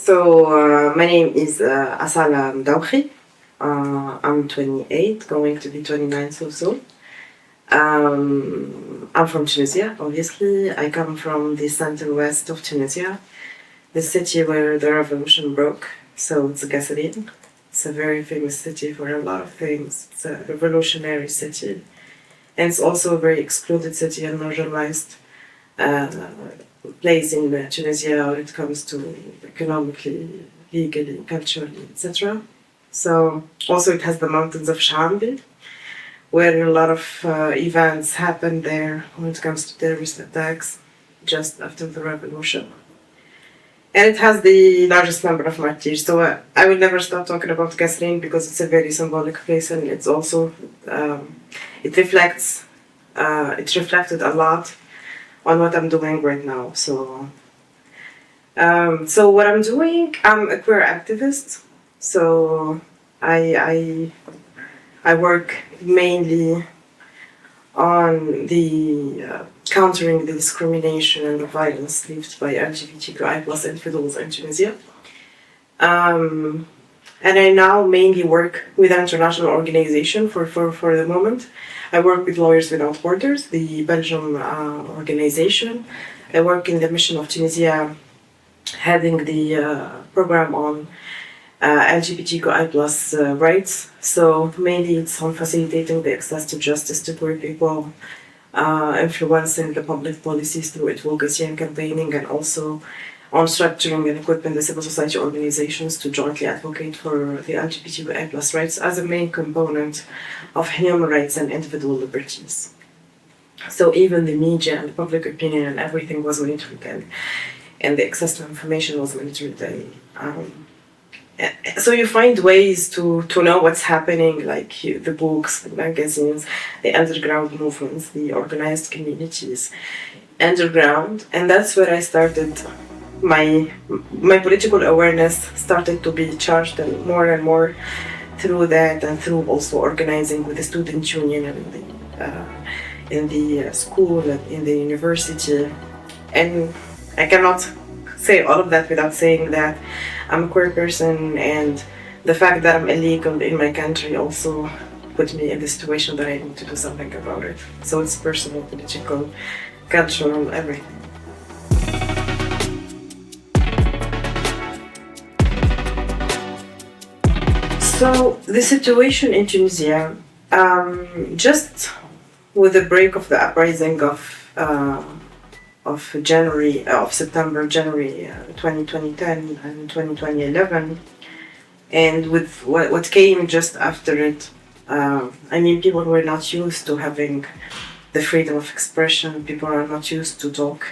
My name is Assala Mdawky. I'm 28, going to be 29 so soon. I'm from Tunisia, obviously. I come from the center west of Tunisia, the city where the revolution broke. So it's Gasoline. It's a very famous city for a lot of things. It's a revolutionary city. And it's also a very excluded city and marginalized place in Tunisia when it comes to economically, legally, culturally, etc. So also it has the mountains of Shambi, where a lot of events happened there when it comes to terrorist attacks just after the revolution. And it has the largest number of martyrs. So I will never stop talking about Kasserine because it's a very symbolic place, and it's also it reflected a lot on what I'm doing right now. So what I'm doing, I'm a queer activist. So I work mainly on the countering the discrimination and the violence lived by LGBTQI plus individuals in Tunisia. And I now mainly work with an international organization for the moment. I work with Lawyers Without Borders, the Belgium organization. I work in the mission of Tunisia, heading the program on LGBTQI plus rights. So mainly it's on facilitating the access to justice to queer people, influencing the public policies through advocacy and campaigning, and also on structuring and equipping the civil society organizations to jointly advocate for the LGBTQI plus rights as a main component of human rights and individual liberties. So even the media and the public opinion and everything was monitored, and the access to information was monitored. So you find ways to know what's happening, like the books, the magazines, the underground movements, the organized communities, underground, and that's where I started. My political awareness started to be charged and more through that, and through also organizing with the student union and in the school and in the university. And I cannot say all of that without saying that I'm a queer person, and the fact that I'm illegal in my country also put me in the situation that I need to do something about it. So it's personal, political, cultural, everything. So the situation in Tunisia, just with the break of the uprising of September, January 2010 and 2011, and with what came just after it, people were not used to having the freedom of expression. People are not used to talk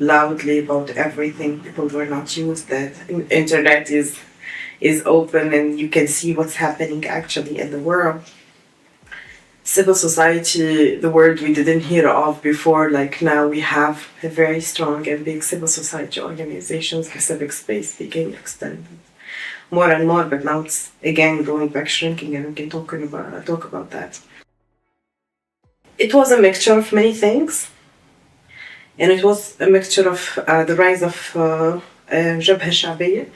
loudly about everything. People were not used that internet is open and you can see what's happening actually in the world. Civil society, the word we didn't hear of before, like now we have a very strong and big civil society organizations. The civic space became extended more and more, but now it's again going back shrinking, and we can talk about that. It was a mixture of many things, and it was a mixture of the rise of Jabha Shabiya,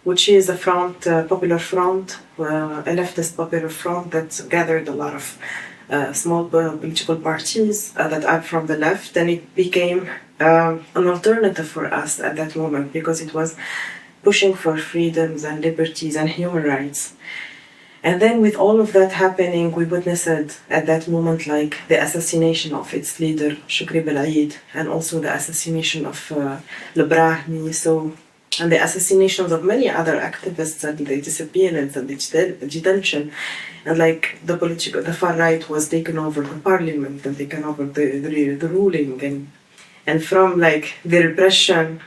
which is a front, popular front, a leftist popular front that gathered a lot of small political parties that are from the left, and it became an alternative for us at that moment because it was pushing for freedoms and liberties and human rights. And then with all of that happening, we witnessed at that moment like the assassination of its leader, Shukri Belaid, and also the assassination of Lebrahmi, and the assassinations of many other activists, and the disappearance and the detention, and like the far right was taken over the parliament and taken over the ruling, and from like the repression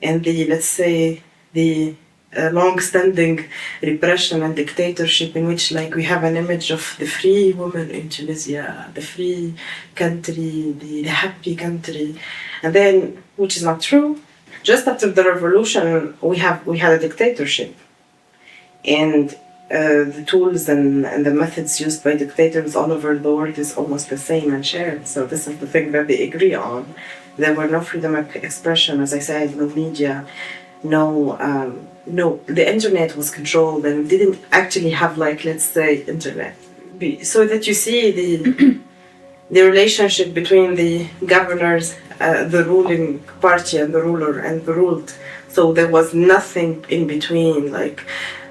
and the, let's say, the long-standing repression and dictatorship, in which like we have an image of the free woman in Tunisia, the free country, the happy country, and then, which is not true. Just after the revolution, we had a dictatorship, and the tools and the methods used by dictators all over the world is almost the same and shared. So this is the thing that they agree on. There were no freedom of expression, as I said, no media, the internet was controlled and didn't actually have, like, let's say, internet. So that you see the relationship between the governors, the ruling party, and the ruler and the ruled. So there was nothing in between. Like,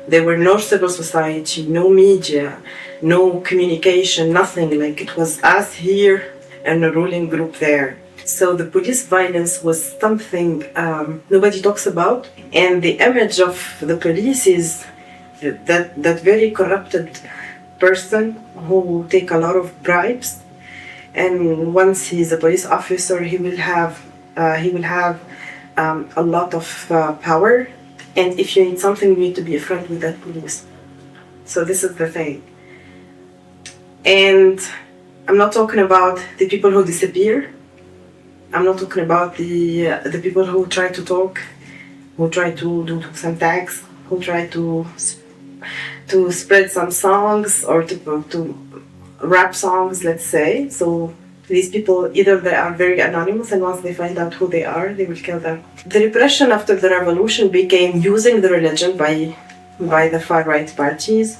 there were no civil society, no media, no communication, nothing. Like, it was us here and a ruling group there. So the police violence was something nobody talks about, and the image of the police is that very corrupted person who take a lot of bribes, and once he's a police officer, he will have a lot of power, and if you need something, you need to be a friend with that police. So this is the thing. And I'm not talking about the people who disappear. I'm not talking about the people who try to talk, who try to do some tags, who try to spread some songs or to rap songs, let's say. So these people, either they are very anonymous, and once they find out who they are, they will kill them. The repression after the revolution became using the religion by the far right parties,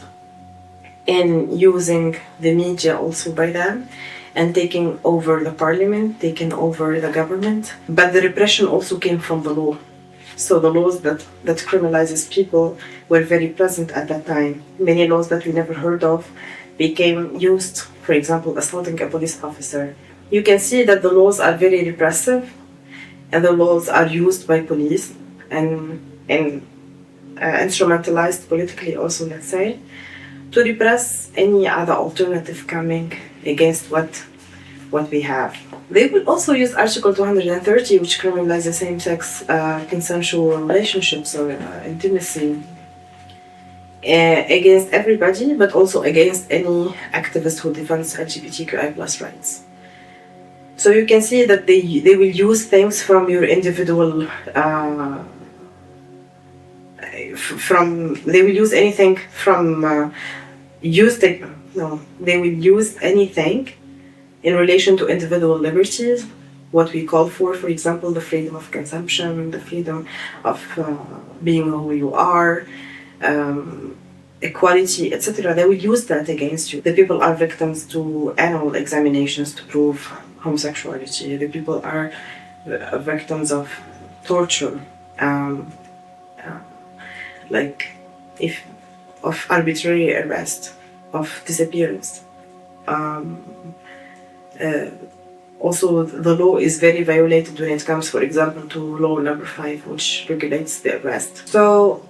and using the media also by them, and taking over the parliament, taking over the government. But the repression also came from the law. So the laws that criminalizes people were very present at that time. Many laws that we never heard of became used, for example, assaulting a police officer. You can see that the laws are very repressive, and the laws are used by police and instrumentalized politically also, let's say, to repress any other alternative coming against what we have. They will also use Article 230, which criminalizes same-sex consensual relationships or intimacy, against everybody, but also against any activist who defends LGBTQI+ rights. So you can see that they will use things from your individual, they will use anything from they will use anything in relation to individual liberties, what we call for example, the freedom of consumption, the freedom of being who you are, equality, etc. They will use that against you. The people are victims to annual examinations to prove homosexuality. The people are victims of torture, of arbitrary arrest, of disappearance. Also, the law is very violated when it comes, for example, to law number 5, which regulates the arrest. So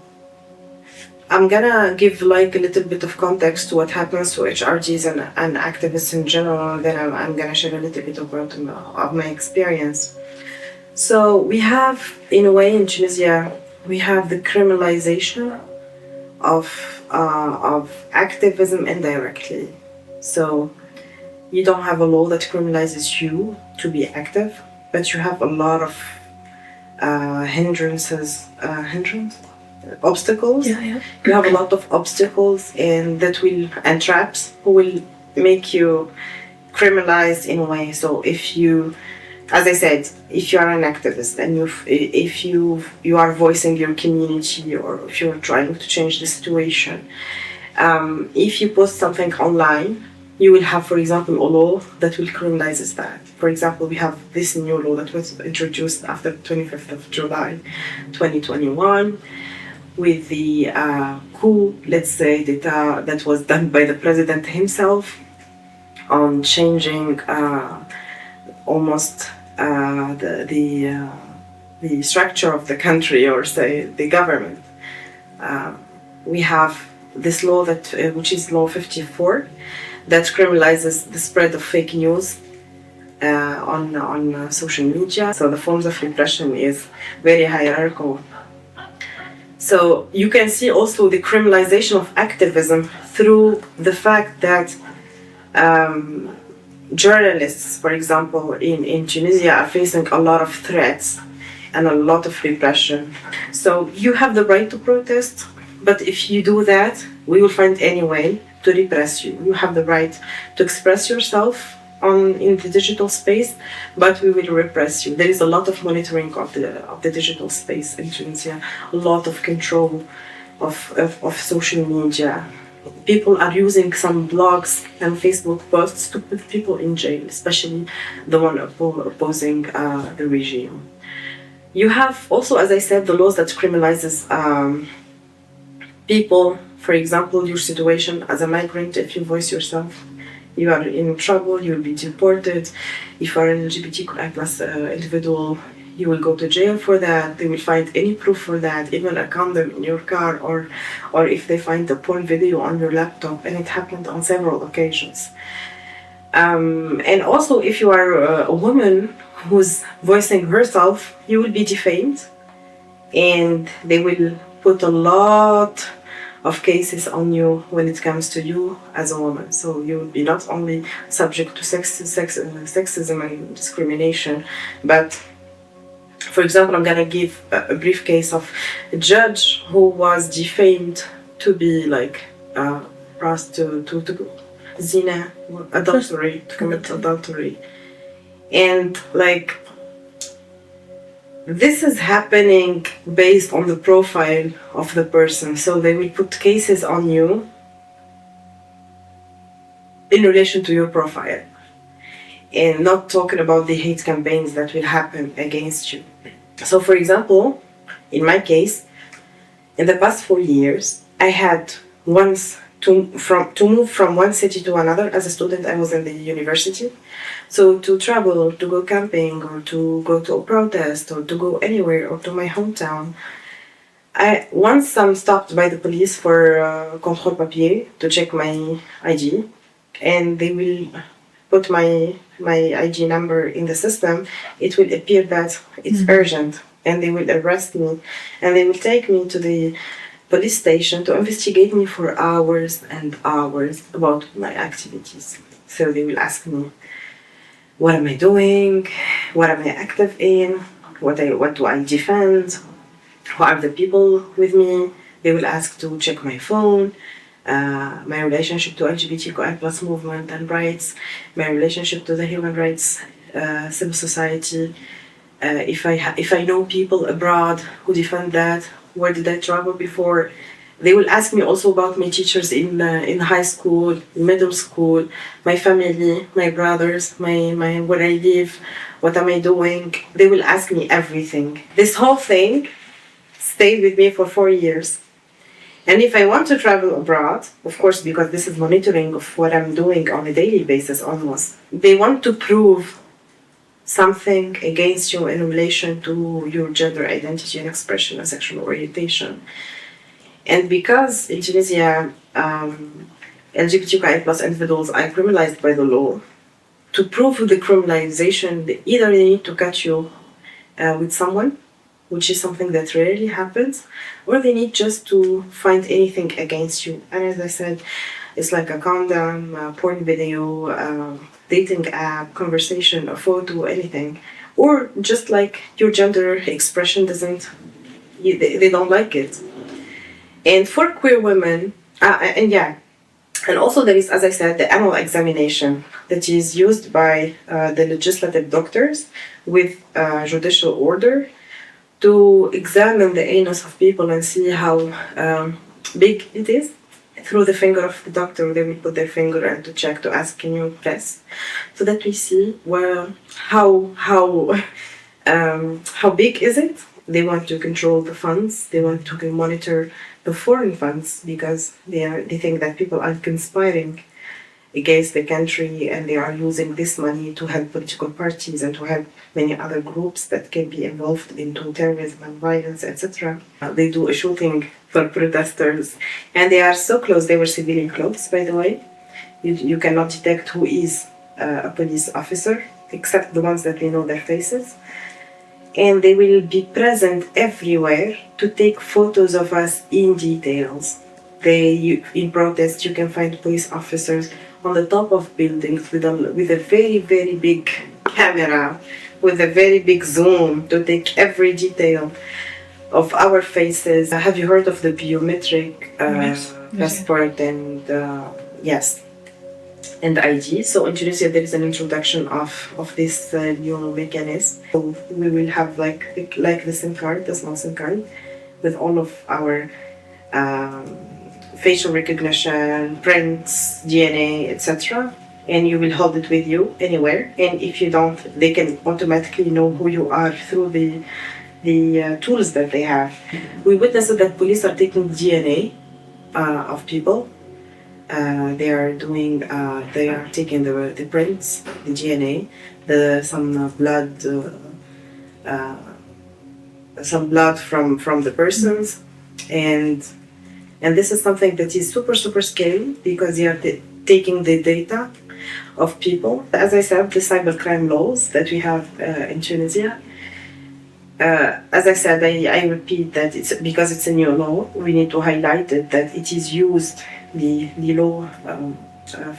I'm gonna give like a little bit of context to what happens to HRGs and activists in general, and then I'm gonna share a little bit of my experience. So we have, in a way, in Tunisia, we have the criminalization of activism indirectly. So you don't have a law that criminalizes you to be active, but you have a lot of obstacles. Yeah. You have a lot of obstacles and traps who will make you criminalized in a way. So if you, as I said, if you are an activist and if you are voicing your community, or if you're trying to change the situation, if you post something online, you will have, for example, a law that will criminalize that. For example, we have this new law that was introduced after 25th of July 2021 with the coup, let's say, that was done by the president himself on changing almost the structure of the country, or say the government. We have this law which is Law 54, that criminalizes the spread of fake news on social media. So the forms of repression is very hierarchical. So you can see also the criminalization of activism through the fact that journalists, for example, in Tunisia are facing a lot of threats and a lot of repression. So you have the right to protest, but if you do that, we will find any way to repress you. You have the right to express yourself in the digital space, but we will repress you. There is a lot of monitoring of the digital space in Tunisia, a lot of control of social media. People are using some blogs and Facebook posts to put people in jail, especially the one opposing the regime. You have also, as I said, the laws that criminalizes people. For example, your situation as a migrant, if you voice yourself, you are in trouble, you will be deported. If you are an LGBTQI+ individual, you will go to jail for that. They will find any proof for that, even a condom in your car, or if they find a porn video on your laptop, and it happened on several occasions. And also, if you are a woman who's voicing herself, you will be defamed, and they will put a lot of cases on you when it comes to you as a woman. So you will be not only subject to sexism and discrimination, but, for example, I'm gonna give a brief case of a judge who was defamed to be like to zina, adultery, to commit adultery, and like, this is happening based on the profile of the person. So they will put cases on you in relation to your profile, and not talking about the hate campaigns that will happen against you. So, for example, in my case, in the past 4 years, I had once to move from one city to another. As a student, I was in the university. So to travel, to go camping, or to go to a protest, or to go anywhere, or to my hometown, once I'm stopped by the police for contrôle papier, to check my ID, and they will put my ID number in the system, it will appear that it's urgent, and they will arrest me, and they will take me to the police station to investigate me for hours and hours about my activities. So they will ask me, what am I doing? What am I active in? What do I defend? Who are the people with me? They will ask to check my phone, my relationship to LGBTQI+ movement and rights, my relationship to the human rights, civil society, if I know people abroad who defend that, where did I travel before. They will ask me also about my teachers in high school, middle school, my family, my brothers, my where I live, what am I doing. They will ask me everything. This whole thing stayed with me for 4 years. And if I want to travel abroad, of course, because this is monitoring of what I'm doing on a daily basis almost, they want to prove something against you in relation to your gender identity and expression and sexual orientation. And because in Tunisia, LGBTQI+ individuals are criminalized by the law, to prove the criminalization, they need to catch you with someone, which is something that rarely happens, or they need just to find anything against you. And as I said, it's like a condom, a porn video, dating app, conversation, a photo, anything. Or just like your gender expression they don't like it. And for queer women, and also there is, as I said, the annual examination that is used by the legislative doctors with judicial order to examine the anus of people and see how big it is. Through the finger of the doctor, they will put their finger and to check, to ask, can you press, so that we see how big is it. They want to control the funds. They want to monitor the foreign funds, because they think that people are conspiring against the country, and they are using this money to help political parties and to help many other groups that can be involved into terrorism and violence, etc. They do a shooting for protesters, and they are so close. They were civilian clothes, by the way. You cannot detect who is a police officer, except the ones that we know their faces. And they will be present everywhere to take photos of us in details. In protest, you can find police officers on the top of buildings with a very, very big camera, with a very big zoom to take every detail of our faces. Have you heard of the biometric passport? And yes. and ID. So in Tunisia, there is an introduction of this new mechanism. So we will have like the SIM card, the small SIM card, with all of our facial recognition, prints, DNA, etc. And you will hold it with you anywhere. And if you don't, they can automatically know who you are through the tools that they have. We witnessed that police are taking DNA of people. They are taking the prints, the DNA, some blood from the persons, and this is something that is super scary because they are taking the data of people. As I said, the cybercrime laws that we have in Tunisia. As I said, I repeat that it's because it's a new law. We need to highlight it that it is used. The law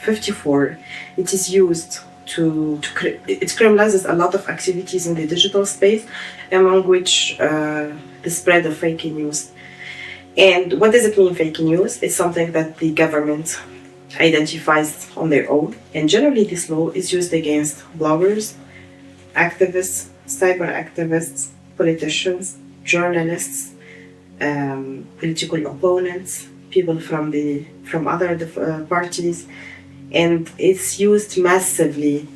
54. It is used it criminalizes a lot of activities in the digital space, among which the spread of fake news. And what does it mean, fake news? It's something that the government identifies on their own. And generally, this law is used against bloggers, activists, cyber activists, politicians, journalists, political opponents, people from other parties, and it's used massively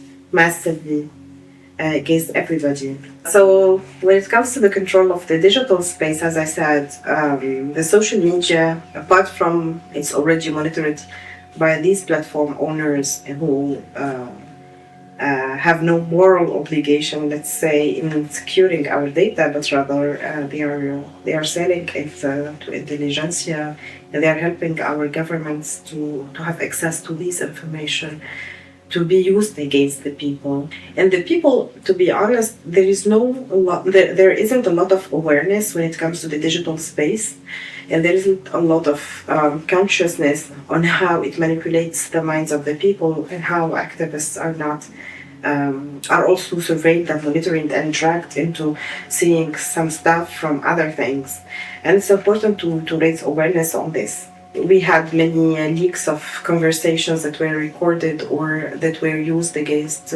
against everybody. So when it comes to the control of the digital space, as I said, the social media, apart from it's already monitored by these platform owners who have no moral obligation, let's say, in securing our data, but rather they are selling it to intelligentsia, and they are helping our governments to have access to this information to be used against the people. And the people, to be honest, there isn't a lot of awareness when it comes to the digital space, and there isn't a lot of consciousness on how it manipulates the minds of the people and how activists are also surveilled and monitored and tracked into seeing some stuff from other things. And it's important to raise awareness on this. We had many leaks of conversations that were recorded or that were used against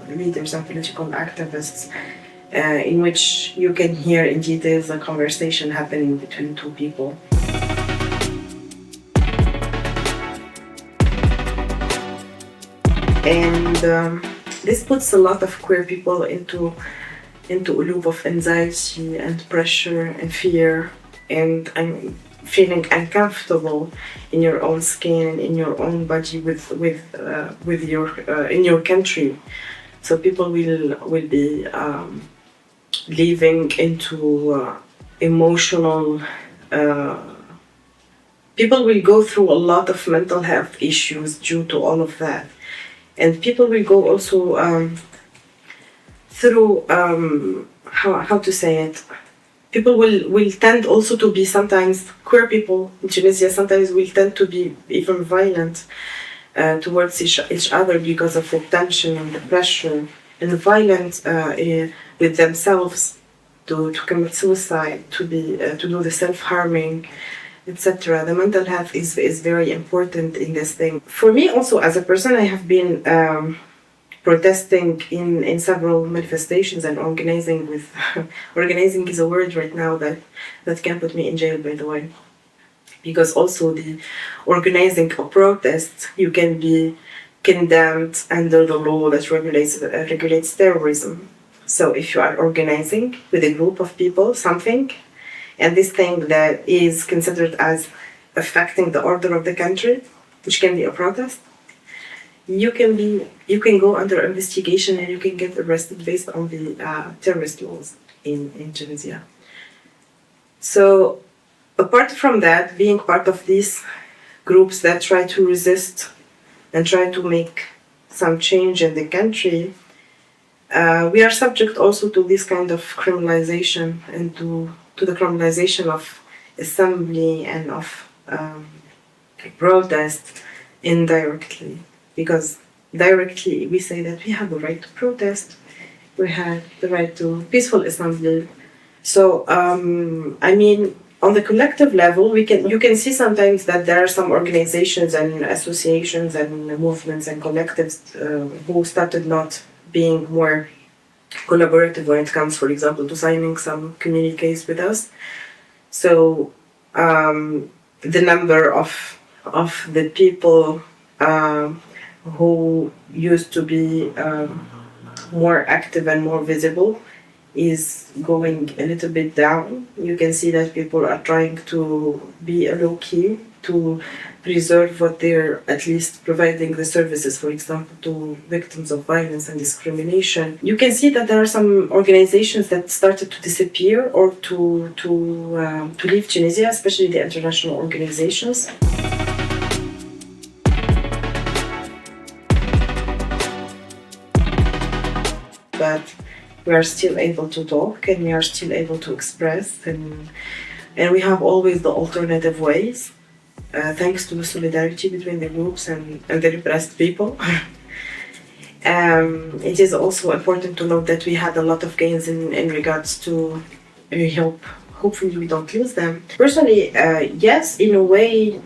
leaders and political activists, in which you can hear in details a conversation happening between two people. And this puts a lot of queer people into a loop of anxiety and pressure and fear, and feeling uncomfortable in your own skin, in your own body, with your in your country. So people will be living into emotional. People will go through a lot of mental health issues due to all of that, and people will go also through how to say it. People will tend also to be sometimes, queer people in Tunisia sometimes will tend to be even violent towards each other because of the tension and the pressure, and violent with themselves to commit suicide, to do the self-harming, etc. The mental health is very important in this thing. For me also, as a person, I have been protesting in several manifestations and organizing with organizing is a word right now that can put me in jail, by the way, because also the organizing a protest, you can be condemned under the law that regulates terrorism. So if you are organizing with a group of people something, and this thing that is considered as affecting the order of the country, which can be a protest, you can go under investigation and you can get arrested based on the terrorist laws in Tunisia. So apart from that, being part of these groups that try to resist and try to make some change in the country, we are subject also to this kind of criminalization and to the criminalization of assembly and of protest indirectly. Because directly we say that we have the right to protest, we have the right to peaceful assembly. So, on the collective level, you can see sometimes that there are some organizations and associations and movements and collectives who started not being more collaborative when it comes, for example, to signing some communiques with us. So the number of the people who used to be more active and more visible is going a little bit down. You can see that people are trying to be low key, to preserve what they're at least providing the services, for example, to victims of violence and discrimination. You can see that there are some organizations that started to disappear or to leave Tunisia, especially the international organizations. But we are still able to talk and we are still able to express, and we have always the alternative ways, thanks to the solidarity between the groups and the repressed people. It is also important to note that we had a lot of gains in regards to help. Hopefully we don't lose them. Personally, yes, in a way,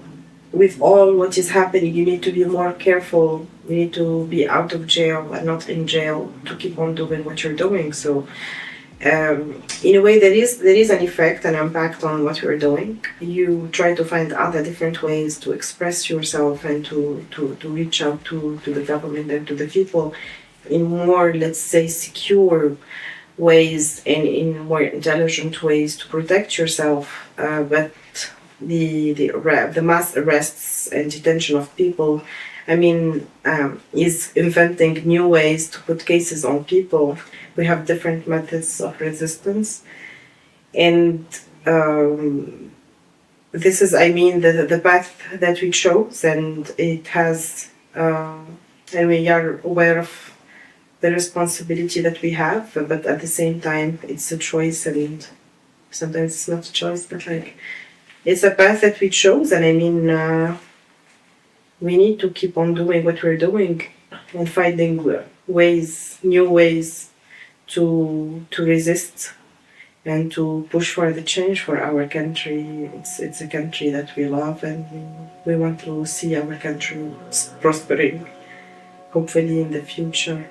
with all what is happening, you need to be more careful. You need to be out of jail and not in jail to keep on doing what you're doing. So, in a way, there is an effect, an impact on what you're doing. You try to find other different ways to express yourself and to reach out to the government and to the people in more, let's say, secure ways and in more intelligent ways to protect yourself. But the mass arrests and detention of people, I mean, is inventing new ways to put cases on people. We have different methods of resistance, and this is, I mean, the path that we chose, and it has, and we are aware of the responsibility that we have, but at the same time, it's a choice, and sometimes it's not a choice, but like, it's a path that we chose, and I mean, we need to keep on doing what we're doing and finding ways, new ways to resist and to push for the change for our country. It's a country that we love, and we want to see our country prospering, hopefully in the future.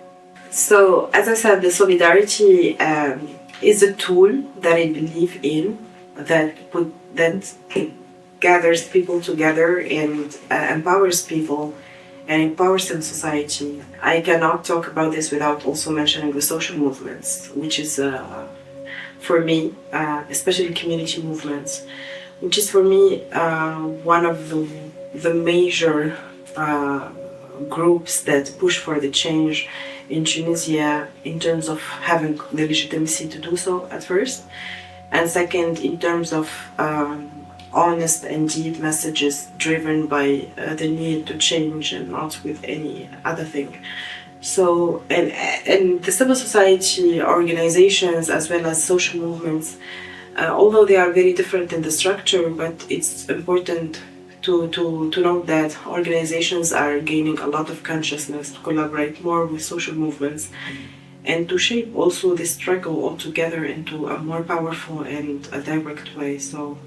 So, as I said, the solidarity is a tool that I believe in, that gathers people together and empowers people and empowers the society. I cannot talk about this without also mentioning the social movements, which is for me, especially community movements, which is for me one of the major groups that push for the change in Tunisia in terms of having the legitimacy to do so at first, and second in terms of honest and deep messages driven by the need to change and not with any other thing. So, and the civil society organizations as well as social movements, although they are very different in the structure, but it's important to note that organizations are gaining a lot of consciousness to collaborate more with social movements and to shape also this struggle altogether into a more powerful and a direct way. So